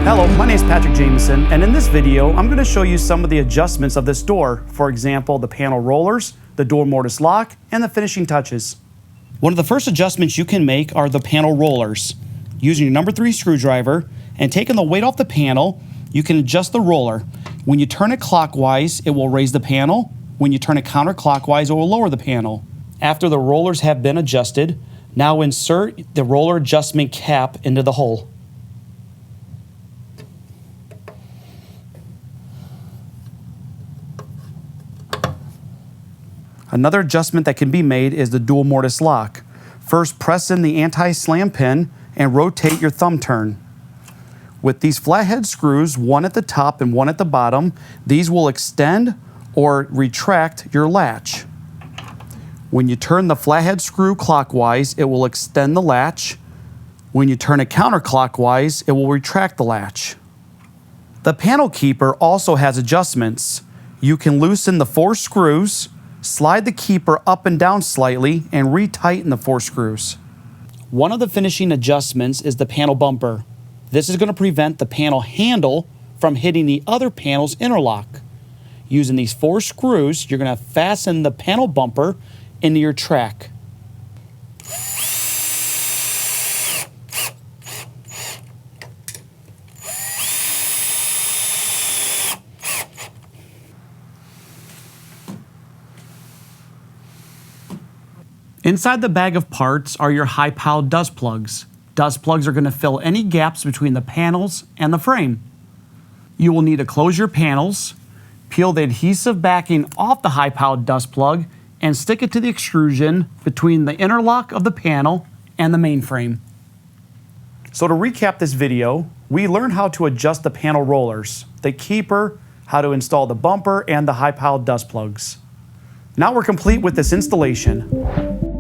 Hello, my name is Patrick Jameson, and in this video, I'm going to show you some of the adjustments of this door. For example, the panel rollers, the door mortise lock, and the finishing touches. One of the first adjustments you can make are the panel rollers. Using your number 3 screwdriver and taking the weight off the panel, you can adjust the roller. When you turn it clockwise, it will raise the panel. When you turn it counterclockwise, it will lower the panel. After the rollers have been adjusted, now insert the roller adjustment cap into the hole. Another adjustment that can be made is the dual mortise lock. First, press in the anti-slam pin and rotate your thumb turn. With these flathead screws, one at the top and one at the bottom, these will extend or retract your latch. When you turn the flathead screw clockwise, it will extend the latch. When you turn it counterclockwise, it will retract the latch. The panel keeper also has adjustments. You can loosen the 4 screws, slide the keeper up and down slightly, and retighten the 4 screws. One of the finishing adjustments is the panel bumper. This is going to prevent the panel handle from hitting the other panel's interlock. Using these 4 screws, you're going to fasten the panel bumper into your track. Inside the bag of parts are your high-piled dust plugs. Dust plugs are going to fill any gaps between the panels and the frame. You will need to close your panels, peel the adhesive backing off the high-piled dust plug, and stick it to the extrusion between the interlock of the panel and the main frame. So to recap this video, we learned how to adjust the panel rollers, the keeper, how to install the bumper, and the high-piled dust plugs. Now we're complete with this installation.